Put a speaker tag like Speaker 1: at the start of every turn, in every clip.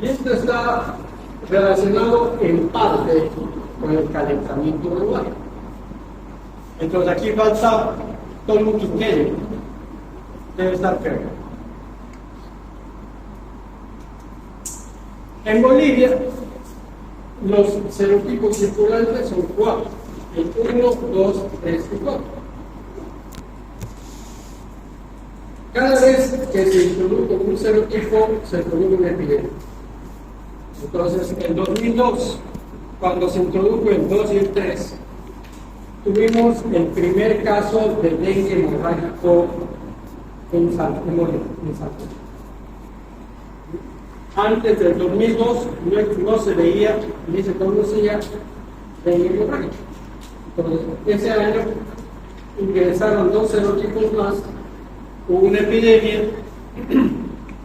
Speaker 1: Y esto está relacionado en parte con el calentamiento global. Entonces aquí falta Tolmu Quintero, debe estar cerca. En Bolivia, los serotipos circulantes son 4, el 1, 2, 3 y 4. Cada vez que se introduce un serotipo, se produce una epidemia. Entonces, en 2002, cuando se introdujo el 2 y el 3, tuvimos el primer caso de dengue hemorrágico en Santa Cruz. Antes del 2002 no se veía, ni se conocía dengue hemorrágico. Entonces, ese año ingresaron 2 serotipos más, hubo una epidemia,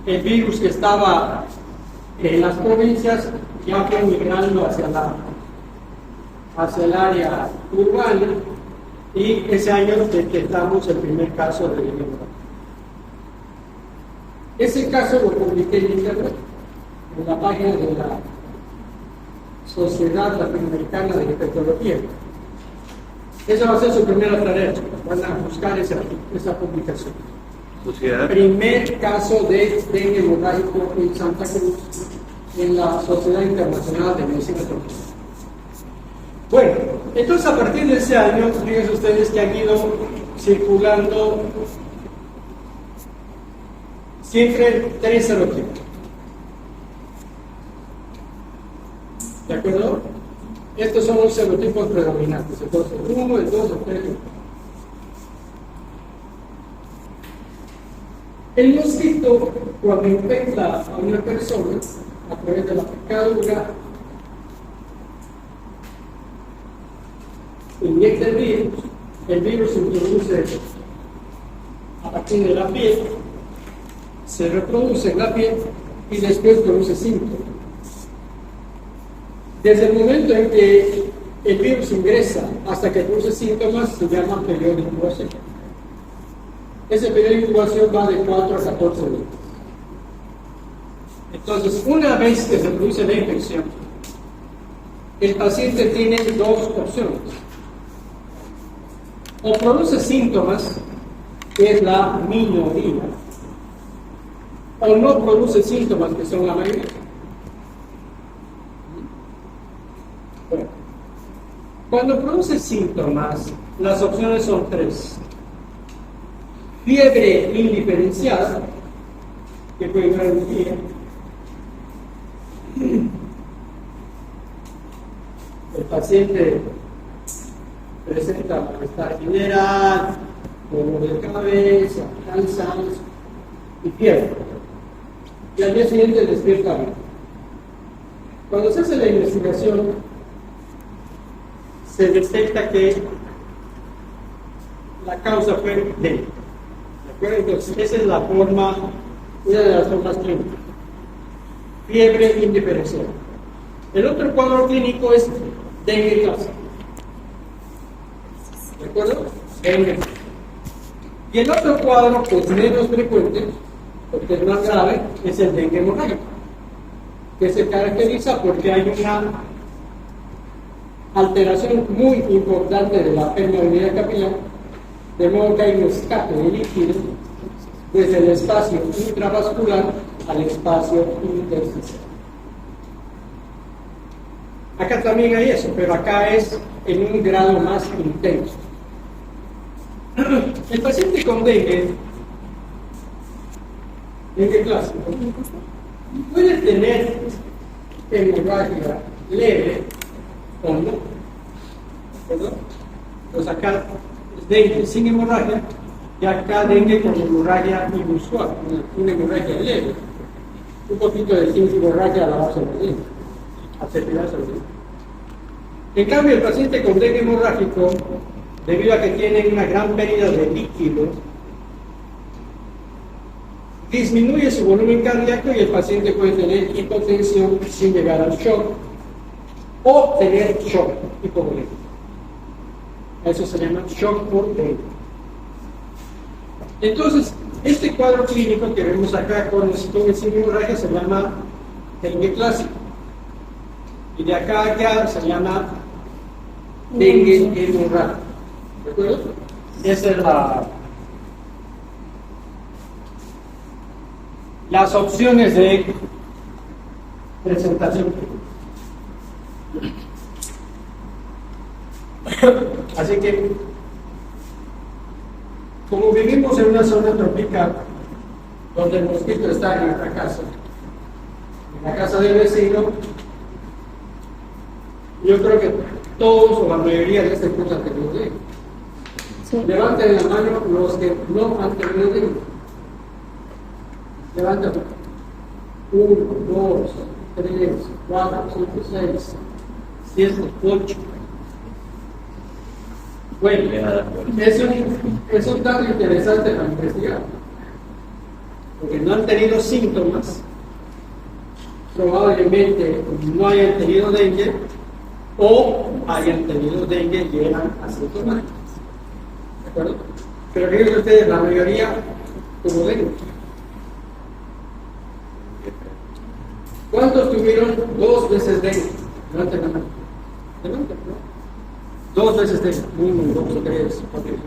Speaker 1: el virus que estaba en las provincias ya fue migrando hacia el área urbana, y ese año detectamos el primer caso de dengue hemorrágico. Ese caso lo publiqué en internet, en la página de la Sociedad Latinoamericana de Infectología. Esa va a ser su primera tarea, van a buscar esa publicación.
Speaker 2: Sociedad.
Speaker 1: Primer caso de dengue hemorrágico en Santa Cruz, en la Sociedad Internacional de Medicina Tropical. Bueno, entonces a partir de ese año, fíjense ustedes que han ido circulando siempre 3 serotipos. ¿De acuerdo? Estos son los serotipos predominantes. Entonces, el 1, el 2, el 3 y el 4. El mosquito, cuando infecta a una persona a través de la picadura, inyecta el virus se introduce a partir de la piel, se reproduce en la piel y después produce síntomas. Desde el momento en que el virus ingresa hasta que produce síntomas se llama periodo de incubación. Ese periodo de incubación va de 4 a 14 días. Entonces, una vez que se produce la infección, el paciente tiene 2 opciones. O produce síntomas, que es la minoría, o no produce síntomas, que son la mayoría. Bueno, cuando produce síntomas, las opciones son 3. Fiebre indiferenciada, que puede durar un día. El paciente presenta malestar general, dolor de cabeza, cansancio y fiebre. Y al día siguiente despierta bien. Cuando se hace la investigación, se detecta que la causa fue dengue. ¿De acuerdo? Entonces, esa es la forma, una de las formas clínicas. Fiebre indiferenciada. El otro cuadro clínico es dengue clásico. ¿De acuerdo? Dengue. Y el otro cuadro, que es menos frecuente, porque es más grave, es el dengue hemorrágico, que se caracteriza porque hay una alteración muy importante de la permeabilidad capilar, de modo que hay un escape de líquido desde el espacio intravascular al espacio intersticial. Acá también hay eso, pero acá es en un grado más intenso. El paciente con dengue clásico, puede tener hemorragia leve o no. ¿Perdón? Pues acá es dengue sin hemorragia, y acá dengue con hemorragia inusual, una hemorragia leve, un poquito de hemorragia a la base de los dientes, a cepillarse los dientes. En cambio, el paciente con dengue hemorrágico, debido a que tiene una gran pérdida de líquido, disminuye su volumen cardíaco y el paciente puede tener hipotensión sin llegar al shock, o tener shock hipovolémico. Eso se llama shock por dengue. Entonces, este cuadro clínico que vemos acá con el síntoma de hemorragia se llama dengue clásico. Y de acá a acá se llama dengue hemorrágico. ¿De acuerdo? Esa es las opciones de presentación. Así que, como vivimos en una zona tropical, donde el mosquito está en nuestra casa, en la casa del vecino, yo creo que todos o la mayoría de este curso han tenido dengue. Sí. Levanten la mano los que no han tenido dengue. Levanten. 1, 2, 3, 4, 5, 6, 7, 8. Bueno, es un dato interesante para investigar. Porque no han tenido síntomas, probablemente no hayan tenido dengue o hayan tenido dengue y eran asintomáticos. ¿De acuerdo? Pero fíjense ustedes, la mayoría tuvo dengue. ¿Cuántos tuvieron 2 veces dengue? Levanten la mano. Levanten, ¿no? 2 veces dengue. 1, 2, 3, 4, 5.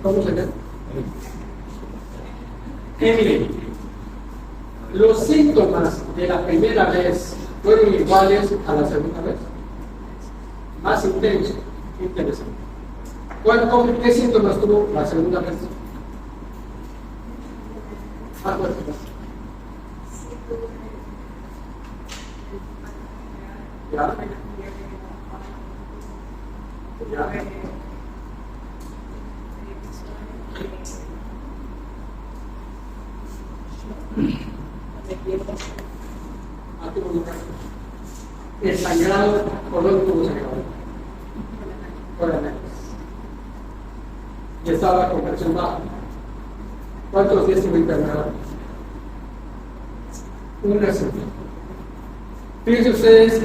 Speaker 1: ¿Cómo se llama? Miren, los síntomas de la primera vez fueron iguales a la segunda vez. Más intenso. Interesante. ¿Qué síntomas tuvo la segunda vez? ¿Ya? ¿Ya? El sangrado, ¿por dónde tuvo sangrado? Por la nariz. Y estaba con presión baja. ¿Cuántos días estuvo internado? Una semana. Fíjense ustedes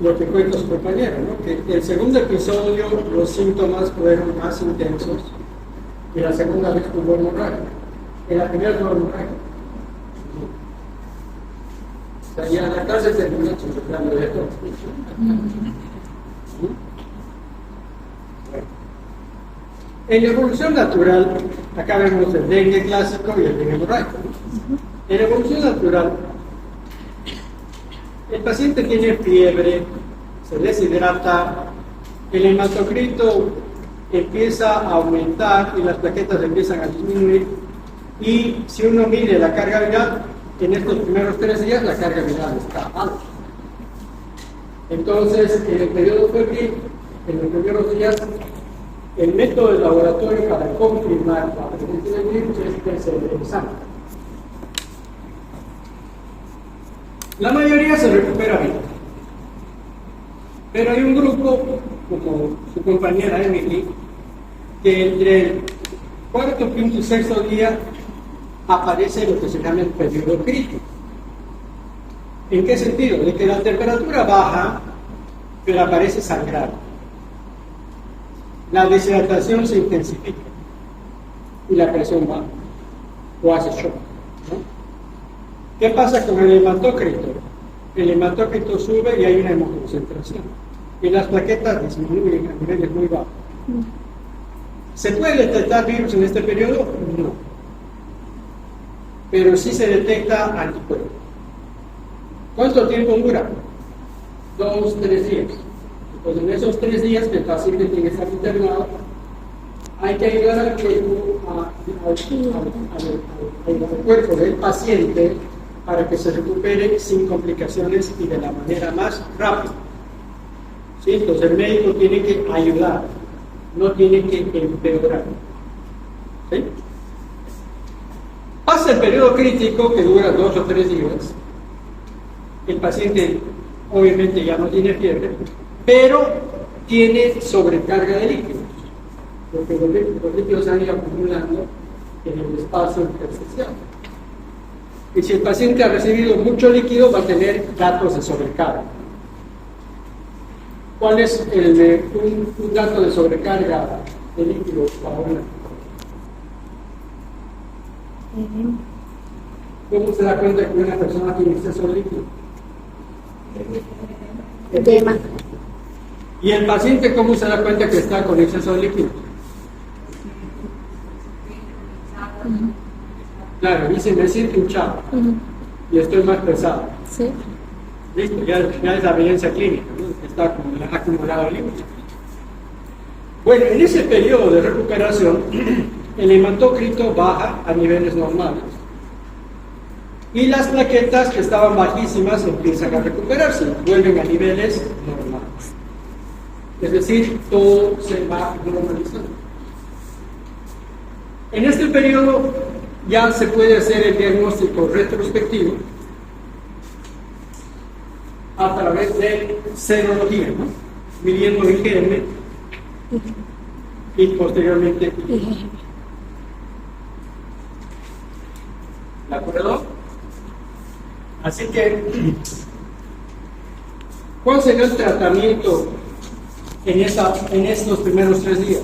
Speaker 1: lo que cuenta su compañero, ¿no? Que el segundo episodio los síntomas fueron más intensos y la segunda vez tuvo hemorragia. En la primera tuvo hemorragia. O sea, ya en la casa se terminó chupando de todo. En la evolución natural, acá vemos el dengue clásico y el dengue hemorrágico. En la evolución natural, el paciente tiene fiebre, se deshidrata, el hematocrito empieza a aumentar y las plaquetas empiezan a disminuir. Y si uno mide la carga viral, en estos primeros 3 días la carga viral está alta. Entonces, en el periodo febril, en los primeros días, el método de laboratorio para confirmar la presencia del virus es el examen. La mayoría se recupera bien. Pero hay un grupo, como su compañera Emily, que entre el 4º, 5º y 6º día aparece lo que se llama el periodo crítico. ¿En qué sentido? De que la temperatura baja, pero aparece sangrado. La deshidratación se intensifica y la presión baja o hace shock, ¿no? ¿Qué pasa con el hematócrito? El hematócrito sube y hay una hemoconcentración y las plaquetas disminuyen a niveles muy bajos. ¿Se puede detectar virus en este periodo? No. Pero sí se detecta anticuerpos. ¿Cuánto tiempo dura? 2, 3 días. Pues en esos 3 días que el paciente tiene que estar internado, hay que ayudar al cuerpo del paciente para que se recupere sin complicaciones y de la manera más rápida. ¿Sí? Entonces el médico tiene que ayudar, no tiene que empeorar. ¿Sí? Pasa el periodo crítico que dura 2 o 3 días. El paciente obviamente ya no tiene fiebre, pero tiene sobrecarga de líquidos, porque los líquidos se han ido acumulando en el espacio intersticial. Y si el paciente ha recibido mucho líquido, va a tener datos de sobrecarga. ¿Cuál es un dato de sobrecarga de líquido para una? ¿Cómo se da cuenta que una persona tiene exceso de líquido?
Speaker 2: Edema.
Speaker 1: ¿Y el paciente cómo se da cuenta que está con exceso de líquido? Claro, dice, me siento hinchado y estoy más pesado.
Speaker 2: Sí.
Speaker 1: Listo, ya es la evidencia clínica, ¿no? Que está acumulado líquido. Bueno, en ese periodo de recuperación, el hematócrito baja a niveles normales y las plaquetas que estaban bajísimas empiezan a recuperarse, vuelven a niveles normales. Es decir, todo se va normalizando. En este periodo ya se puede hacer el diagnóstico retrospectivo a través de serología, ¿no? Midiendo IgM y posteriormente IgG. ¿De acuerdo? Así que, ¿cuál sería el tratamiento en estos primeros 3 días?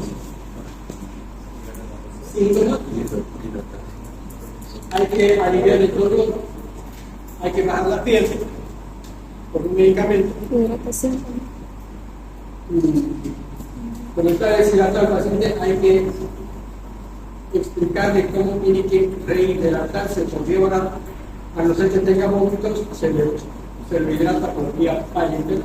Speaker 1: ¿Síntomas? Hay que aliviar el dolor, hay que bajar la piel con un medicamento.
Speaker 2: Hidratación.
Speaker 1: Cuando está deshidratado al paciente, hay que explicarle cómo tiene que rehidratarse por vía oral. A no ser que tenga vómitos, se le hidrata por vía parenteral.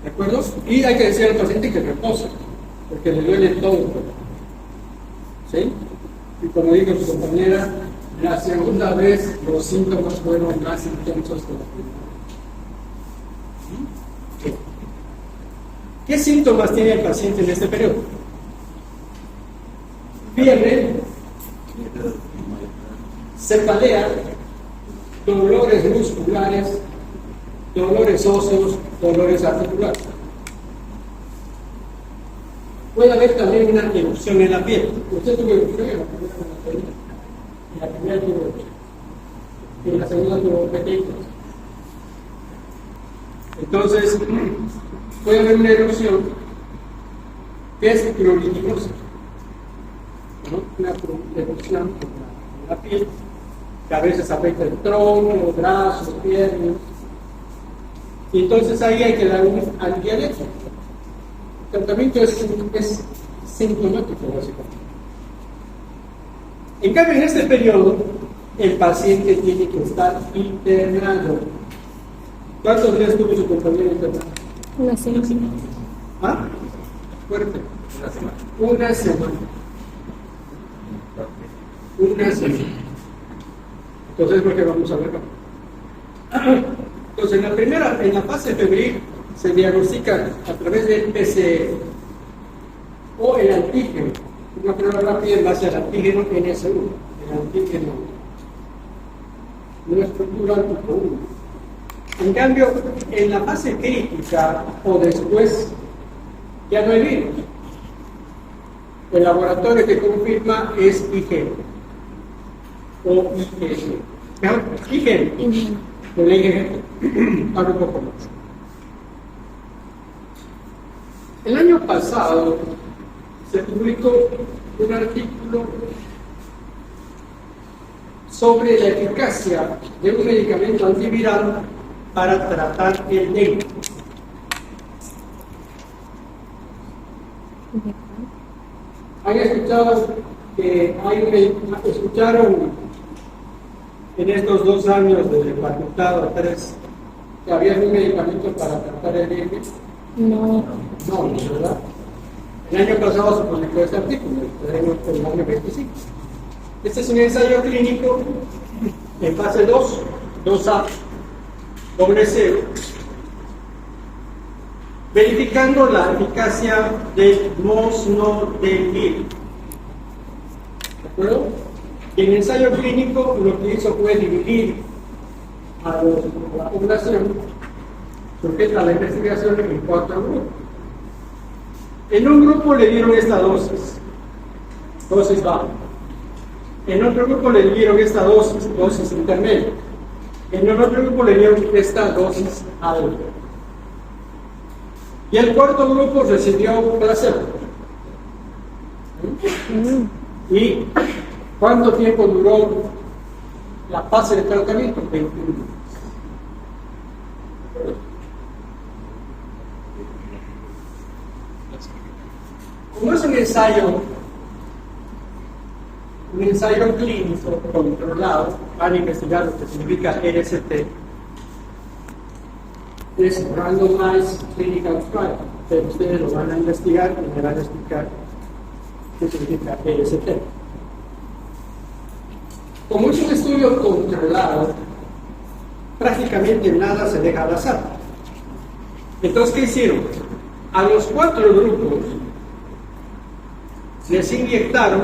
Speaker 1: ¿De acuerdo? Y hay que decir al paciente que repose, porque le duele todo el cuerpo. ¿Sí? Y como dijo su compañera, la segunda vez los síntomas fueron más intensos que la primera. ¿Qué síntomas tiene el paciente en este periodo? Fiebre, cefalea, dolores musculares, dolores óseos, dolores articulares. Puede haber también una erupción en la piel. Usted tuvo erupción en la primera tuvo erupción. En la segunda tuvo pequeños. Entonces, puede haber una erupción que es pruriginosa, ¿no? Una erupción en la piel que a veces afecta el tronco, brazos, piernas. Y entonces ahí hay que dar un antialético. El tratamiento es sintomático, básicamente. En cambio, en este periodo, el paciente tiene que estar internado. ¿Cuántos días tuvo su compañero internado?
Speaker 2: Una semana.
Speaker 1: ¿Ah? Fuerte. Una semana. Una semana. Entonces es lo que vamos a ver. Entonces, en la fase febril se diagnostica a través del PCR o el antígeno, una prueba rápida en base al antígeno NS1, el antígeno no estructural tipo 1. En cambio, en la fase crítica o después, ya no hay virus. El laboratorio que confirma es IgG o IgG. Mejor, IgG. El IgG hablo un poco más. El año pasado se publicó un artículo sobre la eficacia de un medicamento antiviral para tratar el dengue. ¿Han escuchado que escucharon en estos 2 años de facultad o 3 que había un medicamento para tratar el dengue?
Speaker 2: No.
Speaker 1: No, ¿verdad? El año pasado se publicó este artículo, el año 25. Este es un ensayo clínico en fase 2, 2A, doble cero, verificando la eficacia del mosnodelgir. ¿De acuerdo? Y en el ensayo clínico lo que hizo fue dividir a la población sujeta a la investigación en 4 grupos. En un grupo le dieron esta dosis baja. En otro grupo le dieron esta dosis intermedia. En el otro grupo le dieron esta dosis alta. Y el cuarto grupo recibió placebo. ¿Y cuánto tiempo duró La fase de tratamiento, 21 días. Como es un ensayo clínico controlado, van a investigar lo que significa RST, es Randomized Clinical Trial, pero ustedes lo van a investigar y me van a explicar qué significa RST. Como es un estudio controlado, prácticamente nada se deja al azar. Entonces, ¿qué hicieron? A los 4 grupos les inyectaron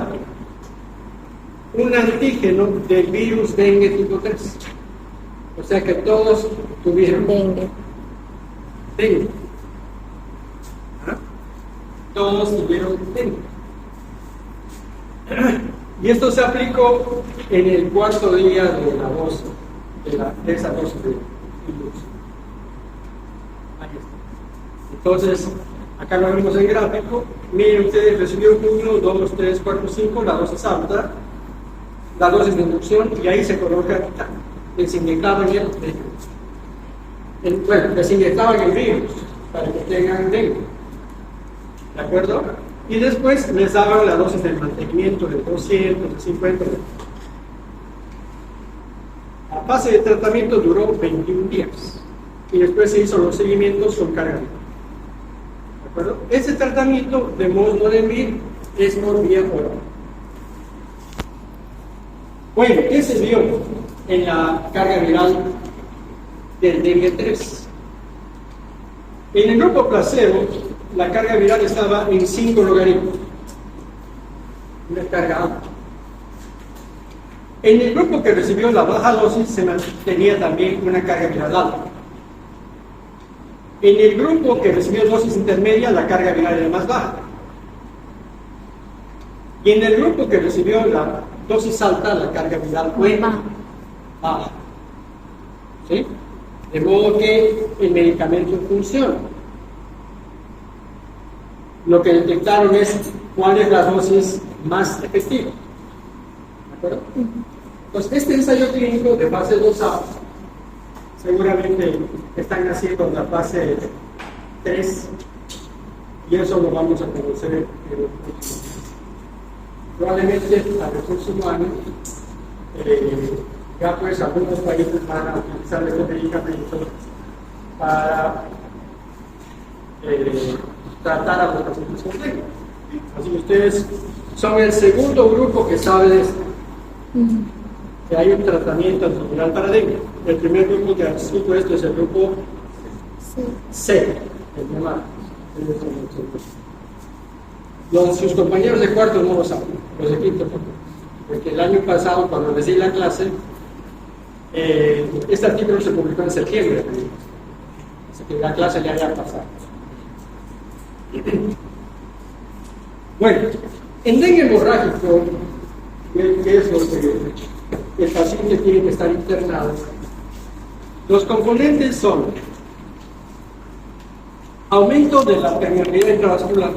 Speaker 1: un antígeno del virus dengue tipo 3. O sea que todos tuvieron
Speaker 2: Dengue.
Speaker 1: ¿Ah? Todos tuvieron dengue. Y esto se aplicó en el 4º día de la dosis, de esa dosis de virus. Ahí está. Entonces, acá lo vemos en gráfico. Miren ustedes, recibió 1, 2, 3, 4, 5, la dosis alta, la dosis de inducción, y ahí se coloca, les inyectaban les inyectaban el virus para que tengan dengue. ¿De acuerdo? Y después les daban la dosis del mantenimiento de 200, de 50. La fase de tratamiento duró 21 días y después se hizo los seguimientos con carga viral. ¿De acuerdo? Ese tratamiento de Molnupiravir es por vía oral. Bueno, ¿qué se vio en la carga viral del dengue 3? En el grupo placebo, la carga viral estaba en 5 logaritmos, una carga alta. En el grupo que recibió la baja dosis se mantenía también una carga viral alta. En el grupo que recibió dosis intermedia, la carga viral era más baja. Y en el grupo que recibió la dosis alta, la carga viral fue baja. ¿Sí? De modo que el medicamento funciona. Lo que detectaron es cuál es la dosis más efectiva. ¿De acuerdo? Entonces, este ensayo clínico de fase 2A, seguramente están haciendo la fase 3, y eso lo vamos a conocer en el próximo. Probablemente a recursos humanos, ya pues algunos países van a utilizar este medicamento para tratar a los pacientes con dengue. Así que ustedes son el segundo grupo que sabe de esto, que hay un tratamiento antiviral para dengue. El primer grupo que ha escrito esto es el grupo C, el llamado. Sus compañeros de cuarto no lo saben, los de quinto tampoco, porque el año pasado, cuando les di la clase, este artículo se publicó en septiembre, así que la clase ya había pasado. Bueno, en dengue hemorrágico, que es lo que el paciente tiene que estar internado, los componentes son aumento de la permeabilidad intravascular,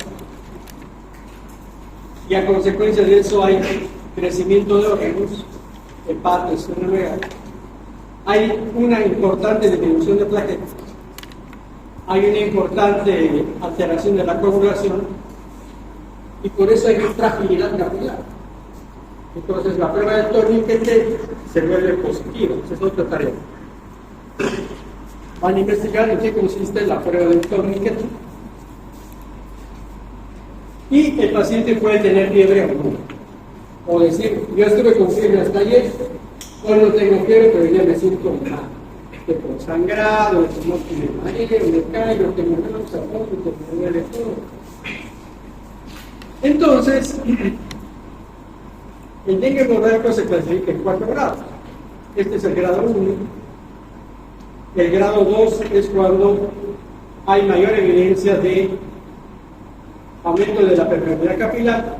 Speaker 1: y a consecuencia de eso hay crecimiento de órganos, hepatos, renal. Hay una importante disminución de plaquetas, hay una importante alteración de la coagulación, y por eso hay fragilidad capilar. Entonces la prueba del torniquete se vuelve positiva. Esa es otra tarea. Van a investigar en qué consiste la prueba del torniquete. Y el paciente puede tener fiebre o no. O decir, yo estuve con fiebre hasta ayer, hoy no tengo fiebre, pero ya me siento mal. Estoy sangrado, no tiene mareo, me caigo, tengo náusea, me duele todo. Entonces, el dengue hemorrágico se clasifica en 4 grados. Este es el grado 1. El grado 2 es cuando hay mayor evidencia de aumento de la permeabilidad capilar,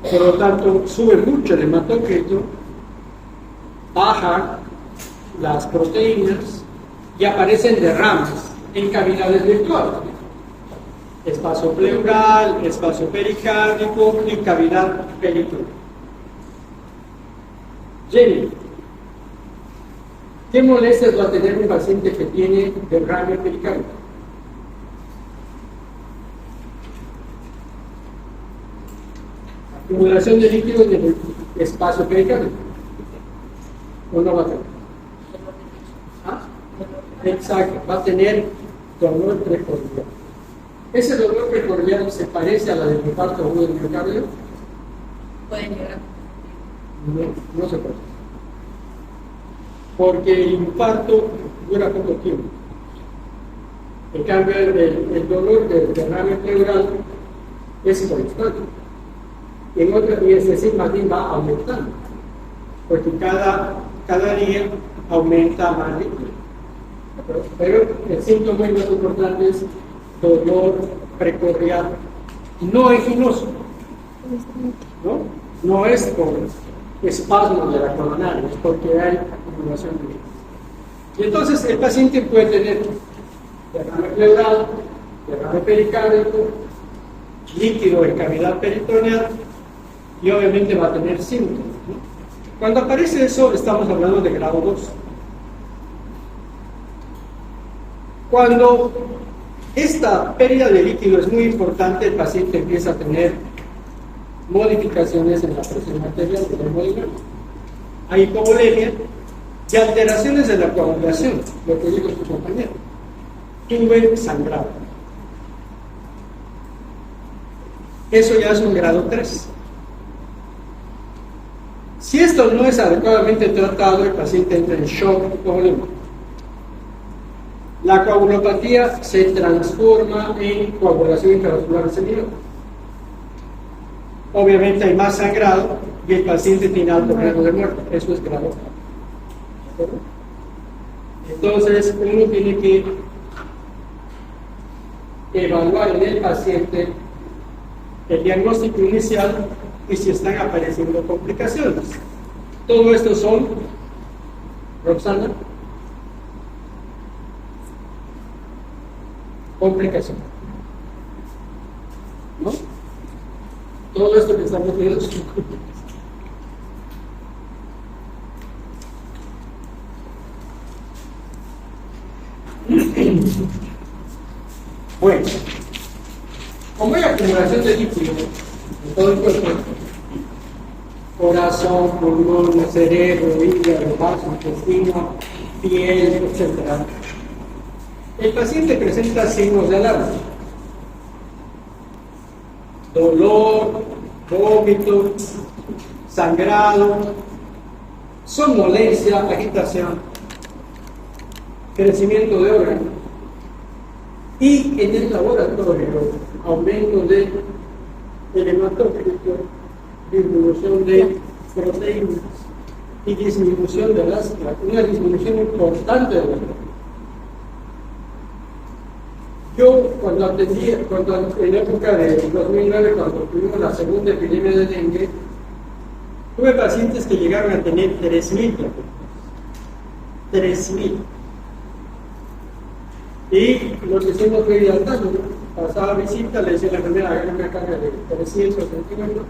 Speaker 1: por lo tanto sube mucho el hematócrito, baja las proteínas y aparecen derrames en cavidades virtuales. Espacio pleural, espacio pericárdico y cavidad peritoneal. Jenny, ¿Qué molestias va a tener un paciente que tiene derrame pericárdico? Acumulación de líquidos en el espacio pericárdico. ¿O no va a tener? ¿Ah? Exacto, va a tener dolor precordial. ¿Ese dolor precordial se parece a la del infarto agudo del miocardio?
Speaker 3: Pueden llegar.
Speaker 1: No se parece. Porque el infarto dura poco tiempo. En cambio, el dolor del derrame pleural es constante. Y es decir, más bien va aumentando. Porque cada día aumenta más líquido. Pero el síntoma más importante es dolor precordial no anginoso, no es por espasmos de la coronaria, es porque hay acumulación de líquido. Y entonces el paciente puede tener derrame pleural, derrame pericárdico, líquido en cavidad peritoneal y obviamente va a tener síntomas, ¿no? Cuando aparece eso estamos hablando de grado 2. Cuando esta pérdida de líquido es muy importante, el paciente empieza a tener modificaciones en la presión arterial de la hemodinamia. Hay hipovolemia y alteraciones en la coagulación, lo que dijo su compañero. Tuve sangrado. Eso ya es un grado 3. Si esto no es adecuadamente tratado, el paciente entra en shock hipovolémico. La coagulopatía se transforma en coagulación intravascular diseminada. Obviamente hay más sangrado y el paciente tiene alto riesgo de muerte. Eso es grave. Entonces, uno tiene que evaluar en el paciente el diagnóstico inicial y si están apareciendo complicaciones. Todo esto son, Roxana, complicaciones. ¿No? Todo esto que estamos viendo es bueno, como hay acumulación de líquido en todo el cuerpo, corazón, pulmón, cerebro, hígado, vaso, intestino, piel, etc., el paciente presenta signos de alarma: dolor, vómito, sangrado, somnolencia, agitación, crecimiento de órganos y en el laboratorio aumento de hematócrito, disminución de proteínas y disminución de una disminución importante de las proteínas. Yo cuando en época de 2009, cuando tuvimos la segunda epidemia de dengue, tuve pacientes que llegaron a tener 3.000 3.000. Y lo que hicimos fue ir al daño, pasaba visita, le decía a la enfermera, hagan una carga de 300 centímetros,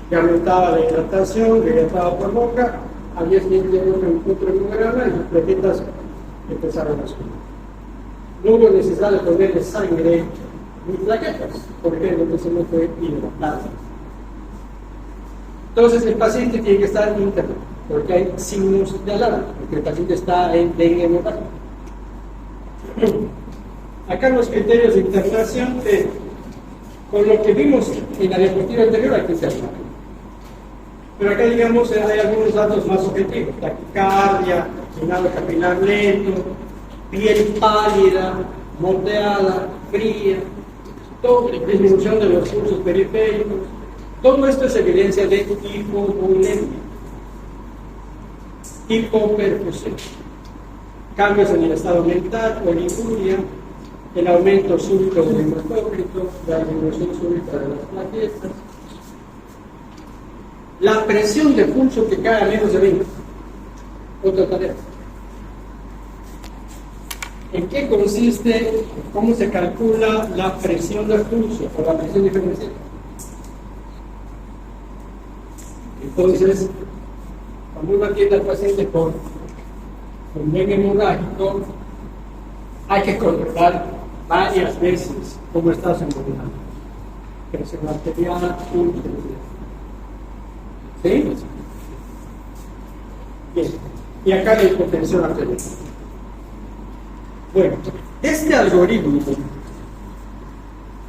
Speaker 1: que aumentaba la hidratación, le hidrataba por boca, al día siguiente otro hemograma y las plaquetas empezaron a subir. No hubo necesidad de ponerle sangre ni plaquetas, porque lo que hicimos fue hidratar. Entonces el paciente tiene que estar interno, porque hay signos de alarma, porque el paciente está en dengue hemorrágico. Acá los criterios de internación, con lo que vimos en la diapositiva anterior, hay que ser claro. Pero acá, digamos, hay algunos datos más objetivos: taquicardia, llenado capilar lento, piel pálida, moteada, fría, disminución de los pulsos periféricos. Todo esto es evidencia de hipovolemia, hipoperfusión, cambios en el estado mental, poliuria, el aumento súbito del hematócrito, la disminución súbita de las plaquetas, la presión de pulso que cae a menos de 20. Otra tarea. ¿En qué consiste, cómo se calcula la presión de pulso o la presión diferencial? Entonces, cuando uno atiende al paciente con con dengue hemorrágico, hay que controlar varias veces cómo está su inmunidad. Presión arterial, ¿sí? Bien. Y acá la hipotensión arterial. Bueno, este algoritmo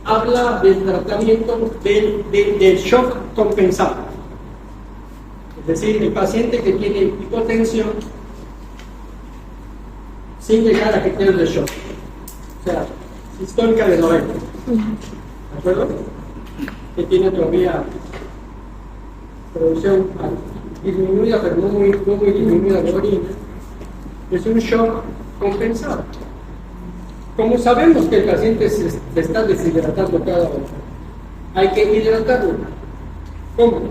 Speaker 1: habla del tratamiento del shock compensado. Es decir, el paciente que tiene hipotensión sin llegar a criterios de shock. O sea, sistólica de 90. ¿De acuerdo? Que tiene todavía producción disminuida, pero no muy disminuida de orina. Es un shock compensado. Como sabemos que el paciente se está deshidratando cada hora, hay que hidratarlo. ¿Cómo?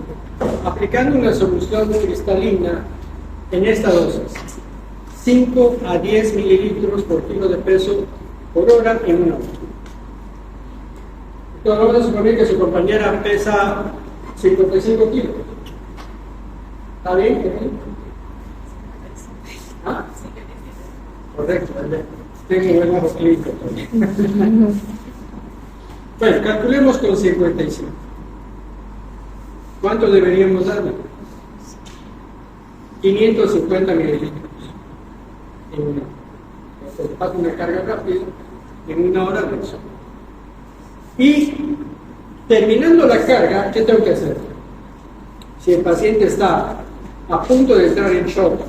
Speaker 1: Aplicando una solución cristalina en esta dosis. 5 a 10 mililitros por kilo de peso por hora en una hora. Entonces vamos a suponer que su compañera pesa 55 kilos. ¿Está bien? ¿Ah? Correcto. Tengo un buen ojo clínico también. Bueno, calculemos con 55. ¿Cuánto deberíamos darle? 550 mililitros. Se pasa una carga rápida en una hora de eso. Y terminando la carga, ¿qué tengo que hacer? Si el paciente está a punto de entrar en shock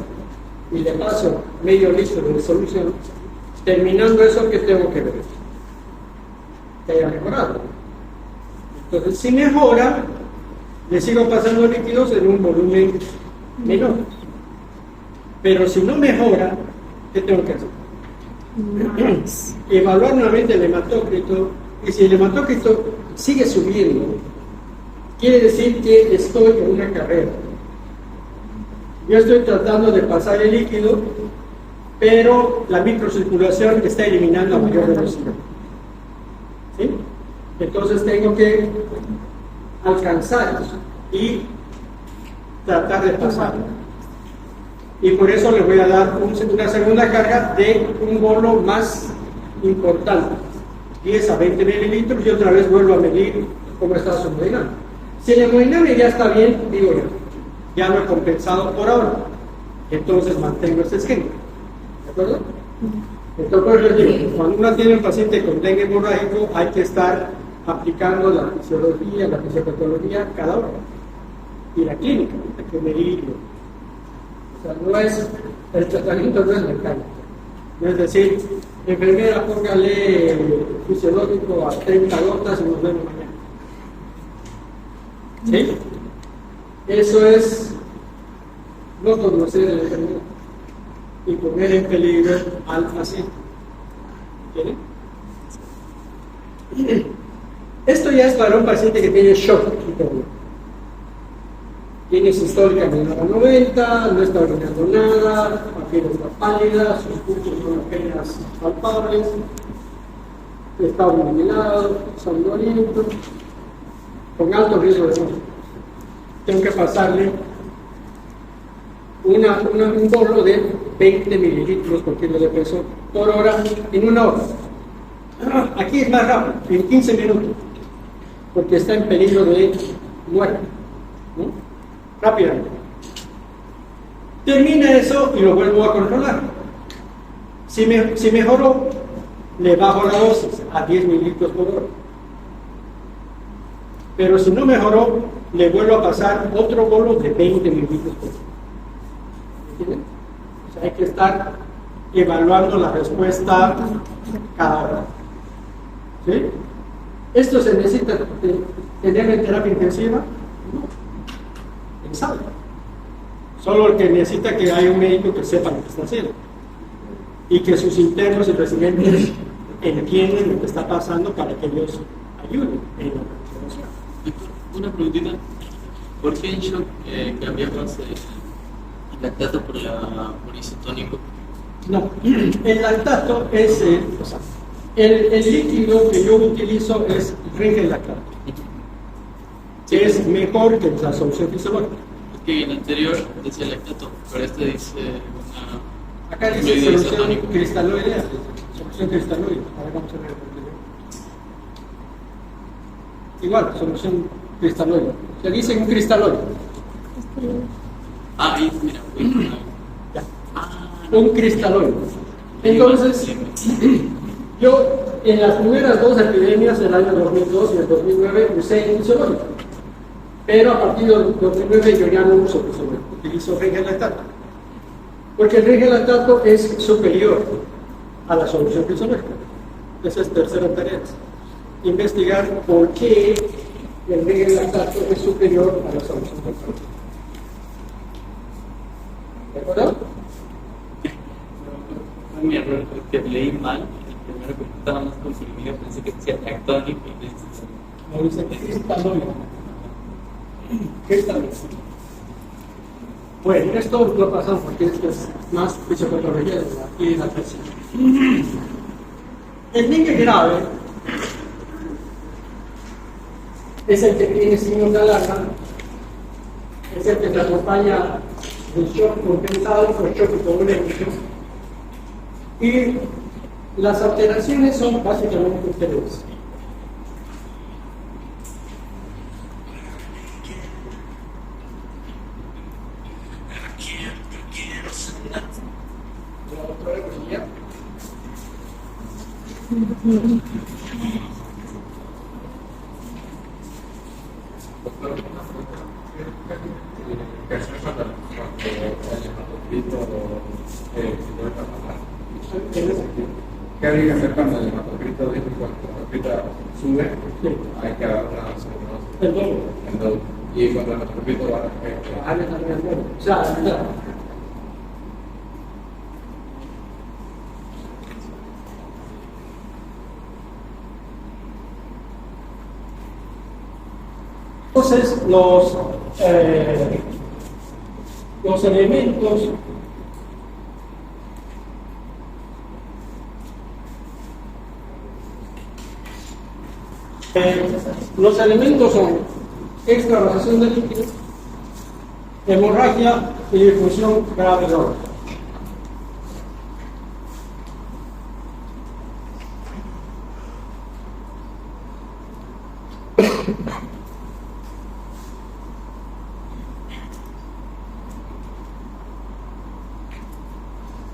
Speaker 1: y le paso medio litro de solución, terminando eso, ¿qué tengo que ver? Que haya mejorado. Entonces, si mejora, le sigo pasando líquidos en un volumen menor. Pero si no mejora, ¿qué tengo que hacer? Evaluar nuevamente el hematócrito, y si el hematócrito sigue subiendo, quiere decir que estoy en una carrera. Yo estoy tratando de pasar el líquido, pero la microcirculación está eliminando a mayor velocidad. ¿Sí? Entonces tengo que alcanzar y tratar de pasar. Y por eso le voy a dar una segunda carga de un bolo más importante, 10 a 20 mililitros, y otra vez vuelvo a medir cómo está su hemodinamia. Si el hemodinamia ya está bien, digo ya lo he compensado por ahora, entonces mantengo ese esquema. ¿De acuerdo? Entonces, por eso digo, cuando uno tiene un paciente con dengue hemorrágico, hay que estar aplicando la fisiología, la fisiopatología cada hora. Y la clínica, hay que medirlo. O sea, no es, el tratamiento no es mecánico. No es decir, enfermera, póngale fisiológico a 30 gotas y nos vemos mañana. ¿Sí? Eso es no conocer el enfermedad y poner en peligro al paciente. ¿Entienden? Esto ya es para un paciente que tiene shock hipovolémico. Tiene sistólica menor a 90, no está orinando nada, la piel está pálida, sus pulsos son apenas palpables, está obnubilado, somnoliento, con alto riesgo de muerte. Tengo que pasarle un bolo de 20 mililitros por kilo de peso por hora en una hora. Aquí es más rápido, en 15 minutos, porque está en peligro de muerte, ¿no? Rápidamente. Termina eso y lo vuelvo a controlar. Si mejoró, le bajo la dosis a 10 mililitros por hora. Pero si no mejoró, le vuelvo a pasar otro bolo de 20 mililitros por hora. ¿Entienden? O sea, hay que estar evaluando la respuesta cada hora. ¿Sí? ¿Esto se necesita tener en terapia intensiva? No. En sala. Solo el que necesita que haya un médico que sepa lo que está haciendo y que sus internos y residentes entiendan lo que está pasando para que ellos ayuden en la recuperación.
Speaker 4: Una preguntita, ¿por qué en shock cambiamos el lactato por isotónico?
Speaker 1: No, el lactato es el líquido que yo utilizo es Ringel lactato, que es mejor que la solución fisiológica.
Speaker 4: Es que en el anterior decía lactato, pero este dice
Speaker 1: Acá dice
Speaker 4: Fluido
Speaker 1: solución
Speaker 4: isotónico.
Speaker 1: cristaloide, solución cristaloide. A ver, vamos a ver. Igual, solución cristaloide. Se dice un cristaloide.
Speaker 4: Ah, ahí, mira.
Speaker 1: Ya.
Speaker 4: Ah,
Speaker 1: Un cristaloide. Entonces, yo en las primeras dos epidemias del año 2002 y el 2009 usé isológico. Pero a partir del 2009 yo ya no uso isológico, utilizo regelactato. Porque el regelactato es superior a la solución isológica. Esa es tercera tarea. Investigar por qué el regelactato es superior a la solución isológica. ¿De acuerdo?
Speaker 4: fue mi error porque leí mal. El primero que estaba más comprimido pensé que decía tectónico.
Speaker 1: No dice cristaloide. Cristaloide. Bueno, esto lo pasamos porque esto es más fisiopatología de la tesis. El dengue grave es el que tiene signos de alarma, es el que se acompaña del shock compensado por shock hipovolémico, y las alteraciones son básicamente tres.
Speaker 5: ¿Qué habría que hacer cuando el hematocrito sube? Hay que dar una
Speaker 1: El doble.
Speaker 5: y cuando el hematocrito va
Speaker 1: O sea, ya. Entonces, los elementos son extravasación de líquidos, hemorragia y difusión grave de órgano.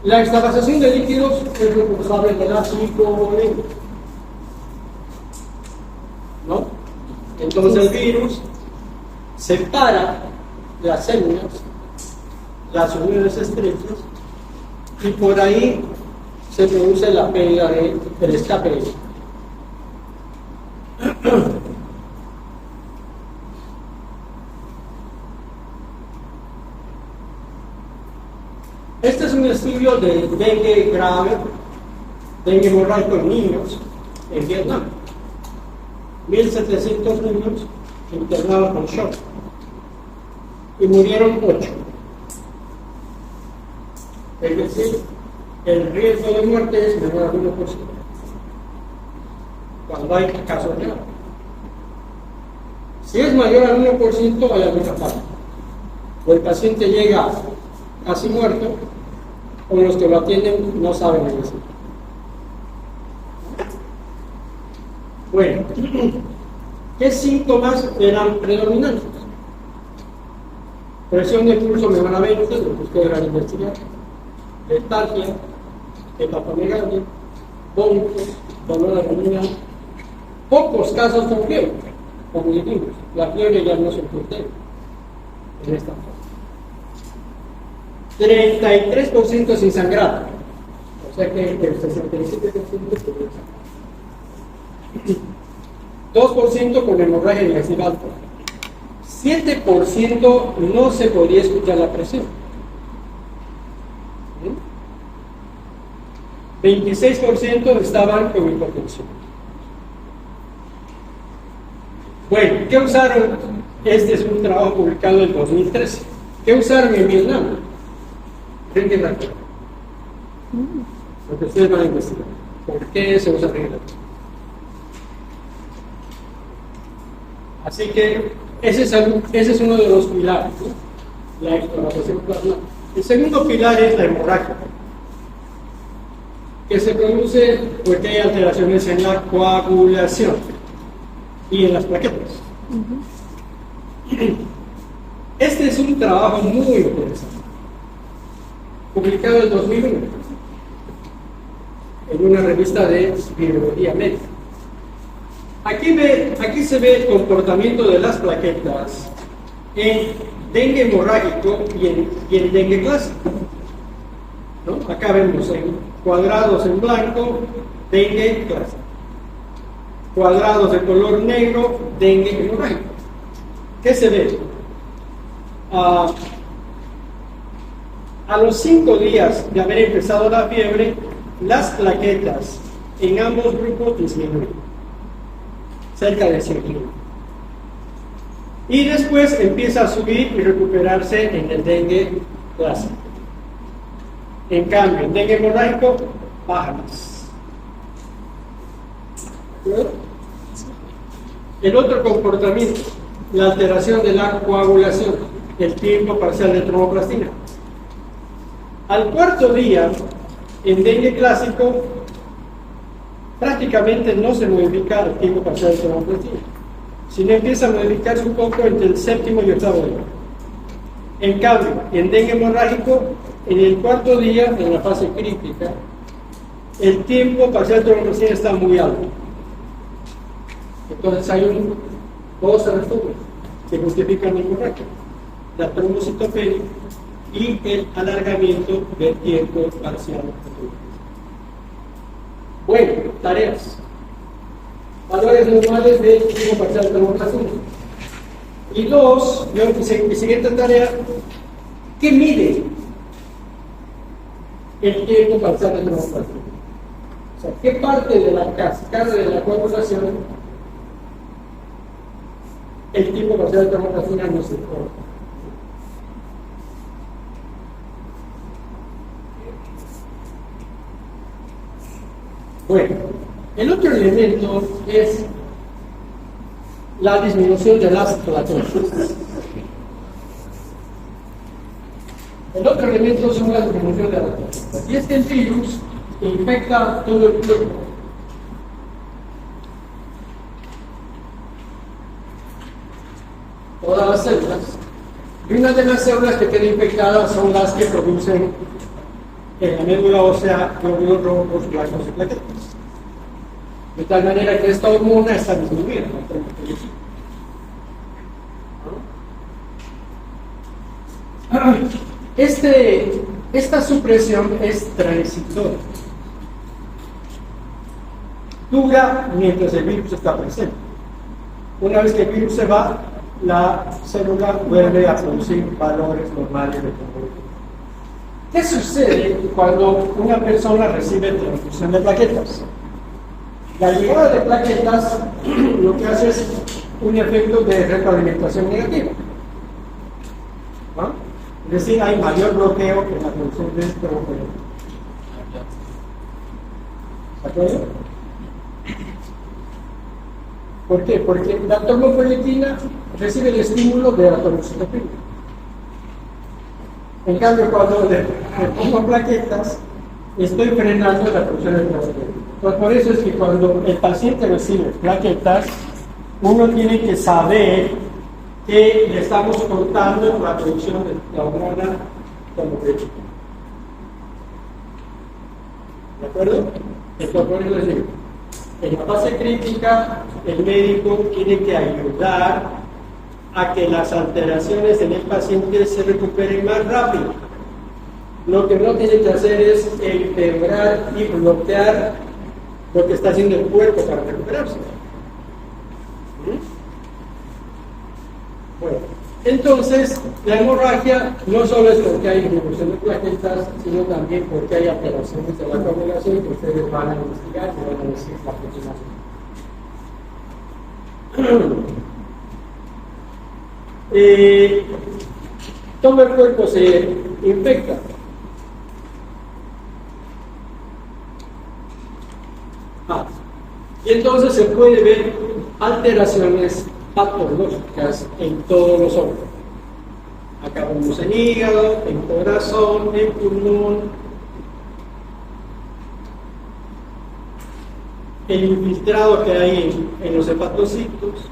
Speaker 1: La extravasación de líquidos es responsable de la psicovolemia, ¿no? Entonces el virus separa las células, las uniones estrechas, y por ahí se produce la pérdida del escape. Este es un estudio de dengue grave, dengue hemorrágico en niños en Vietnam. 1.700 niños internados con shock y murieron 8. Es decir, el riesgo de muerte es menor al 1% cuando hay casos graves. Si es mayor al 1%, hay alguna falla. O el paciente llega casi muerto, o los que lo atienden no saben eso. Bueno, ¿qué síntomas eran predominantes? Presión de pulso membranosa, lo que ustedes van a investigar, letargia, hepatomegalia, vómitos, dolor abdominal, pocos casos con fiebre, como dijimos, la fiebre ya no se protege en esta fase. 33% sin sangrado, o sea que el 67% es 2% con hemorragia digestiva, 7% no se podía escuchar la presión, 26% estaban con hipotensión. Bueno, ¿qué usaron? Este es un trabajo publicado en 2013. ¿Qué usaron en Vietnam? Regelactato. Lo que ustedes van a investigar. ¿Por qué se usa regelactato? Así que ese es uno de los pilares, ¿no? La extravasación plasmática. El segundo pilar es la hemorragia. que se produce porque hay alteraciones en la coagulación y en las plaquetas. Este es un trabajo muy interesante, publicado en 2001 en una revista de biología médica. Aquí se ve el comportamiento de las plaquetas en dengue hemorrágico y en dengue clásico, ¿no? Acá vemos en cuadrados en blanco, dengue clásico. Cuadrados de color negro, dengue hemorrágico. ¿Qué se ve? A los 5 días de haber empezado la fiebre, las plaquetas en ambos grupos disminuyen, cerca de 100 kilos. Y después empieza a subir y recuperarse en el dengue clásico. En cambio, en dengue hemorrágico, baja más. El otro comportamiento, la alteración de la coagulación, el tiempo parcial de tromboplastina. Al 4.º día, en dengue clásico, prácticamente no se modifica el tiempo parcial de tromboplastina, sino empieza a modificarse un poco entre el 7.º y 8.º día. En cambio, en dengue hemorrágico, en el 4.º día, en la fase crítica, el tiempo parcial de tromboplastina está muy alto. Entonces hay dos razones que justifican la hemorragia: la trombocitopenia y el alargamiento del tiempo parcial. Bueno, tareas. Valores normales del tiempo parcial de tromboplastina. Y dos, mi siguiente tarea, ¿qué mide el tiempo parcial de tromboplastina? O sea, ¿qué parte de la cascada de la coagulación el tiempo parcial de tromboplastina no se importa? Bueno, el otro elemento es la disminución de las plaquetas. El otro elemento son la disminución de las plaquetas. Y es que el virus infecta todo el cuerpo. Todas las células. Y una de las células que quedan infectadas son las que producen en la médula ósea glóbulos rojos, blancos y plaquetas. De tal manera que esta hormona está disminuida. Esta supresión es transitoria. Dura mientras el virus está presente. Una vez que el virus se va, la célula vuelve a producir valores normales de comportamiento. ¿Qué sucede cuando una persona recibe transfusión de plaquetas? La llegada de plaquetas lo que hace es un efecto de retroalimentación negativa, ¿no? Es decir, hay mayor bloqueo en la producción de trombocitopenia. ¿De acuerdo? ¿Por qué? Porque la tromboplastina recibe el estímulo de la trombocitopenia. En cambio, cuando le pongo plaquetas, estoy frenando la producción de trombocitopenia. Entonces, por eso es que cuando el paciente recibe plaquetas, uno tiene que saber que le estamos cortando la producción de la hormona trombocitopenia. ¿De acuerdo? Esto por eso digo, en la fase crítica, el médico tiene que ayudar a que las alteraciones en el paciente se recuperen más rápido. Lo que no tiene que hacer es empeorar y bloquear lo que está haciendo el cuerpo para recuperarse. Bueno, entonces la hemorragia no solo es porque hay disminución de plaquetas, sino también porque hay alteraciones de la coagulación que ustedes van a investigar y van a decir la continuación. Todo el cuerpo se infecta. Y entonces se puede ver alteraciones patológicas en todos los órganos. Acá vemos en hígado, en corazón, en pulmón. el infiltrado que hay en los hepatocitos,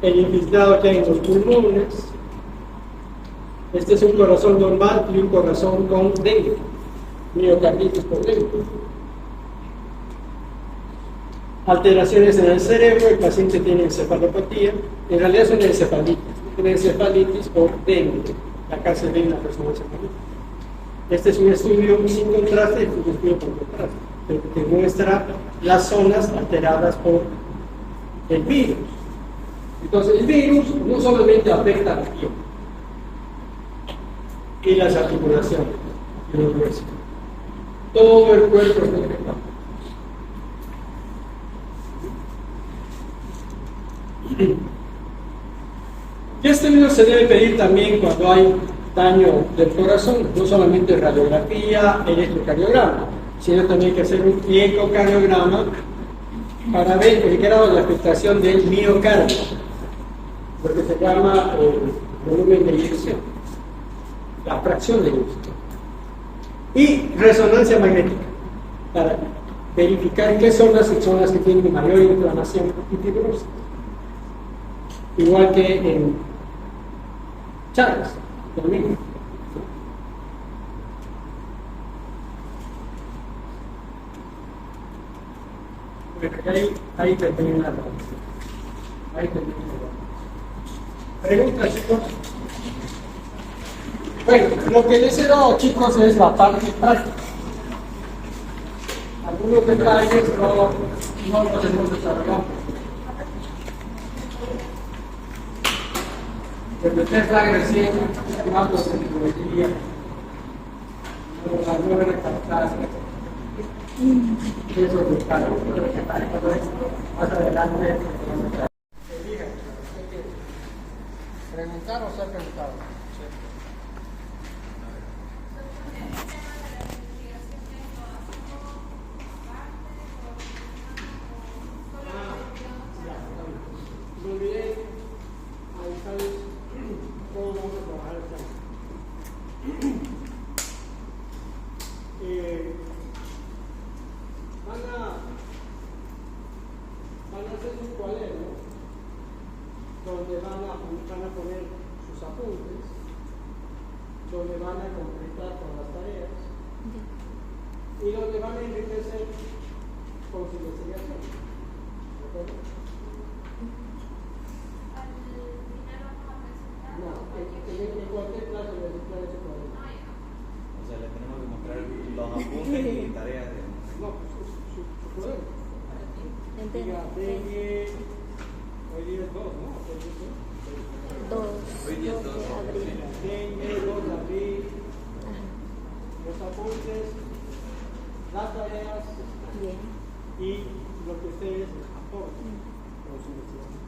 Speaker 1: el infiltrado que hay en los pulmones. Este es un corazón normal y un corazón con dengue, miocarditis por dengue. Alteraciones en el cerebro, el paciente tiene encefalopatía, en realidad es una encefalitis por dengue, acá se ve en la persona encefalítica. Este es un estudio sin contraste, este es un estudio con contraste, pero que muestra las zonas alteradas por el virus. Entonces, el virus no solamente afecta a la piel y las articulaciones y los huesos, todo el cuerpo está afectado. Y este virus se debe pedir también cuando hay daño del corazón, no solamente radiografía, electrocardiograma, sino también hay que hacer un ecocardiograma para ver el grado de afectación del miocardio, lo que se llama volumen de eyección, la fracción de eyección, y resonancia magnética para verificar qué zonas son las que tienen mayor inflamación y fibrosis, igual que en Chávez también. Ahí termina la preguntas, chicos. Bueno, lo que les he dado, chicos, es la parte práctica. Algunos detalles no los hemos desarrollado. Desde Tesla recién, más de tecnología, las nueve recaptadas, esos detalles. Más adelante, preguntar o ser preguntado. Muy bien, ahí sabes cómo vamos a trabajar el plan. Van a hacer un cuaderno donde van a poner sus apuntes, donde van a completar con las tareas y donde van a enriquecer con su investigación. ¿De acuerdo? No, en cualquier clase necesitan ese cuaderno.
Speaker 6: O sea, le tenemos que mostrar los apuntes y tareas de...
Speaker 1: No, pues su cuaderno. Diga, hoy día es 2, ¿no?
Speaker 6: Hoy día es 2
Speaker 2: de abril.
Speaker 1: Dengue, 2 de abril, los apuntes, las tareas
Speaker 2: Bien.
Speaker 1: y lo que ustedes aporten con su investigación.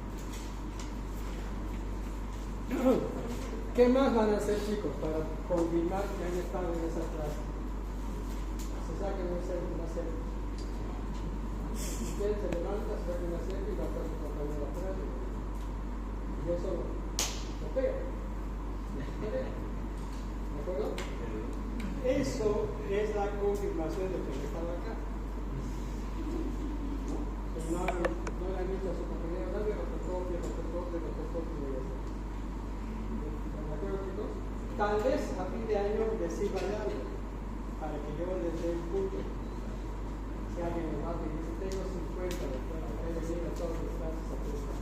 Speaker 1: ¿Qué más van a hacer, chicos, para confirmar que han estado en esa clase? Se saquen una selfie. Usted se levanta, se saca una selfie y va a estar su compañero atrás. Y eso lo pega. ¿De acuerdo? Eso es la confirmación de que han estado acá. No le han dicho a su compañero, dale fotocopia. ¿De acuerdo, chicos? Tal vez a fin de año les sirva de algo para que yo les dé un punto. Si alguien me mata y dice, tengo 50, después de venir a todas las clases a prestar.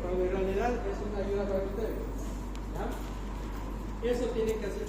Speaker 1: Cuando en realidad es una ayuda para ustedes. ¿Ya? Eso tienen que hacer.